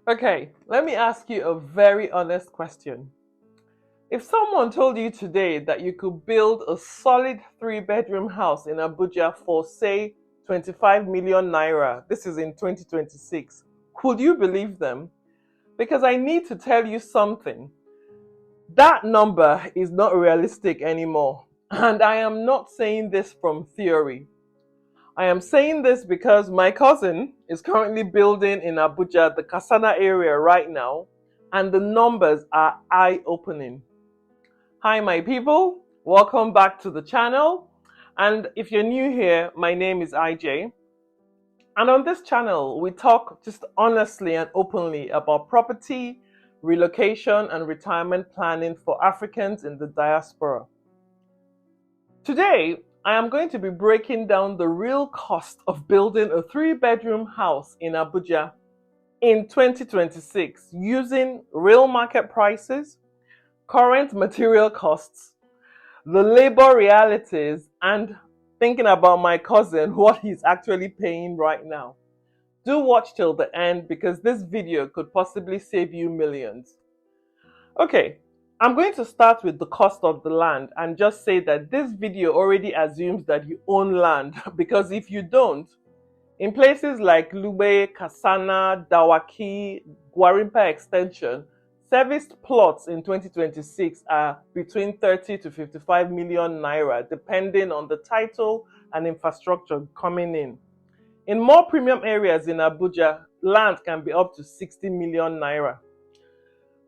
Okay, let me ask you a very honest question. If someone told you today that you could build a solid three-bedroom house in Abuja for, say, 25 million naira, this is in 2026, would you believe them? Because I need to tell you something. That number is not realistic anymore. And I am not saying this from theory. I am saying this because my cousin is currently building in Abuja, the Karsana area right now, and the numbers are eye-opening. Hi, my people. Welcome back to the channel. And if you're new here, my name is IJ. And on this channel, we talk just honestly and openly about property, relocation, and retirement planning for Africans in the diaspora. Today, I am going to be breaking down the real cost of building a three-bedroom house in Abuja in 2026 using real market prices, current material costs, the labor realities, and thinking about my cousin, what he's actually paying right now. Do watch till the end because this video could possibly save you millions. Okay, I'm going to start with the cost of the land and just say that this video already assumes that you own land because if you don't, in places like Lube, Karsana, Dawaki, Gwarimpa Extension, serviced plots in 2026 are between 30 to 55 million naira depending on the title and infrastructure coming in. In more premium areas in Abuja, land can be up to 60 million naira.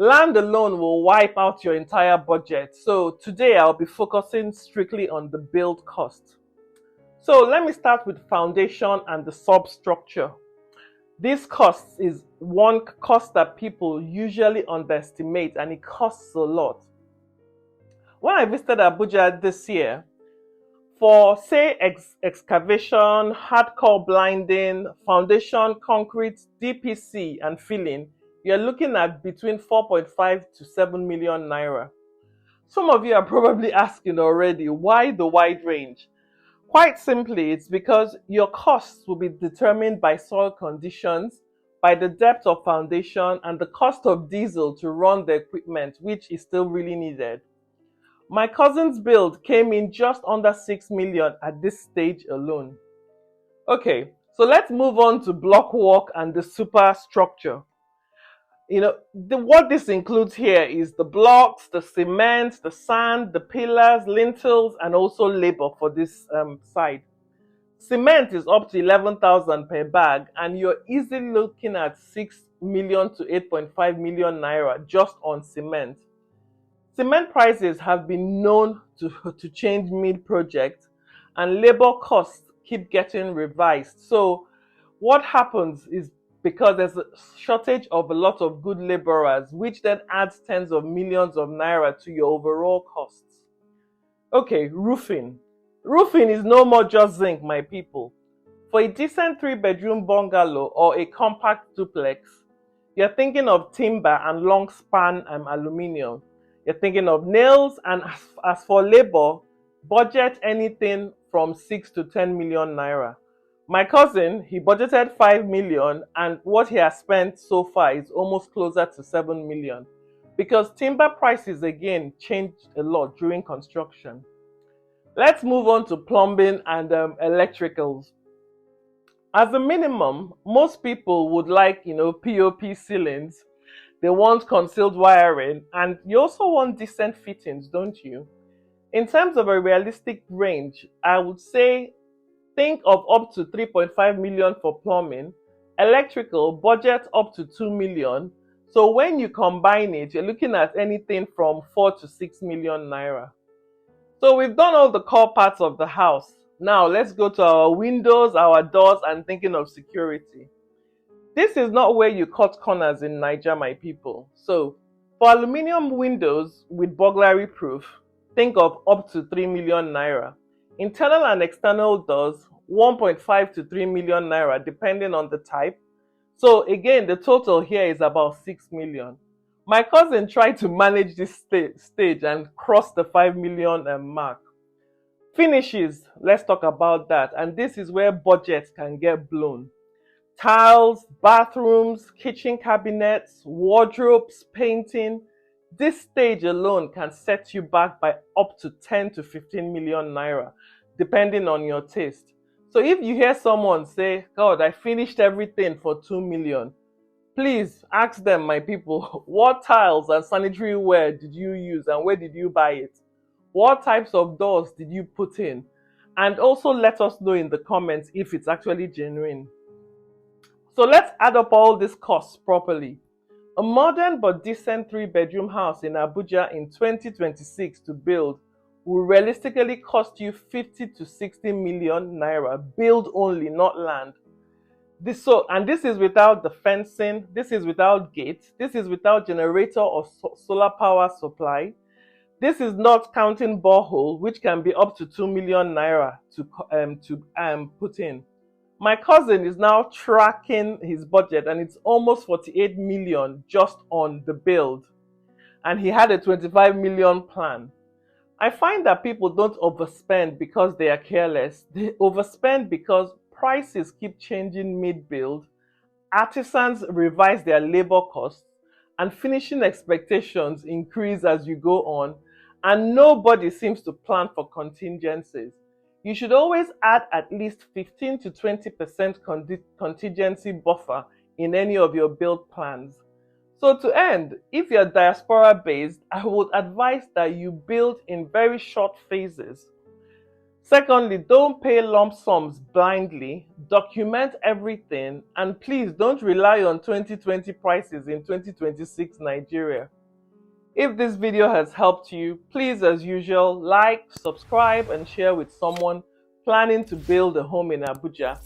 Land alone will wipe out your entire budget. So today I'll be focusing strictly on the build cost. So let me start with foundation and the substructure. This cost is one cost that people usually underestimate and it costs a lot. When I visited Abuja this year, for say excavation, hardcore blinding, foundation, concrete, DPC and filling, you're looking at between 4.5 to 7 million naira. Some of you are probably asking already, why the wide range? Quite simply, it's because your costs will be determined by soil conditions, by the depth of foundation, and the cost of diesel to run the equipment, which is still really needed. My cousin's build came in just under 6 million at this stage alone. Okay, so let's move on to blockwork and the superstructure. What this includes here is the blocks, the cement, the sand, the pillars, lintels, and also labor for this side. Cement is up to 11,000 per bag, and you're easily looking at 6 million to 8.5 million naira just on cement. Cement prices have been known to change mid-project, and labor costs keep getting revised. So what happens is because there's a shortage of a lot of good laborers, which then adds tens of millions of naira to your overall costs. Okay, roofing. Roofing is no more just zinc, my people. For a decent three-bedroom bungalow or a compact duplex, you're thinking of timber and long span aluminium. You're thinking of nails, and as for labor, budget anything from 6 to 10 million naira. My cousin, he budgeted 5 million and what he has spent so far is almost closer to 7 million because timber prices again changed a lot during construction. Let's move on to plumbing and electricals. As a minimum, most people would like, POP ceilings. They want concealed wiring and you also want decent fittings, don't you? In terms of a realistic range, I would say think of up to 3.5 million for plumbing, electrical budget up to 2 million. So when you combine it, you're looking at anything from 4 to 6 million naira. So we've done all the core parts of the house. Now let's go to our windows, our doors, and thinking of security. This is not where you cut corners in Nigeria, my people. So for aluminium windows with burglary proof, think of up to 3 million naira. Internal and external doors, 1.5 to 3 million naira depending on the type. So again, the total here is about 6 million. My cousin tried to manage this stage and crossed the 5 million mark. Finishes, let's talk about that. And this is where budgets can get blown. tiles, bathrooms, kitchen cabinets, wardrobes, painting. This stage alone can set you back by up to 10 to 15 million naira, depending on your taste. So if you hear someone say, God, I finished everything for 2 million, please ask them, my people, what tiles and sanitary ware did you use and where did you buy it? What types of doors did you put in? And also let us know in the comments if it's actually genuine. So let's add up all these costs properly. A modern but decent 3-bedroom house in Abuja in 2026 to build will realistically cost you 50 to 60 million naira, build only, not land. This is without the fencing, this is without gates, this is without generator or solar power supply. This is not counting borehole, which can be up to 2 million naira to put in. My cousin is now tracking his budget and it's almost 48 million just on the build. And he had a 25 million plan. I find that people don't overspend because they are careless. They overspend because prices keep changing mid-build, artisans revise their labor costs, and finishing expectations increase as you go on, and nobody seems to plan for contingencies. You should always add at least 15 to 20% contingency buffer in any of your build plans. So to end, if you're diaspora based, I would advise that you build in very short phases. Secondly, don't pay lump sums blindly, document everything, and please don't rely on 2020 prices in 2026 Nigeria. If this video has helped you, please as usual, like, subscribe, and share with someone planning to build a home in Abuja.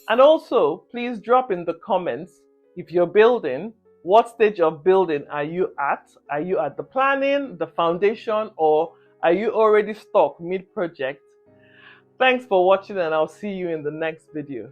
And also, please drop in the comments if you're building, what stage of building are you at? Are you at the planning, the foundation, or are you already stuck mid-project? Thanks for watching and I'll see you in the next video.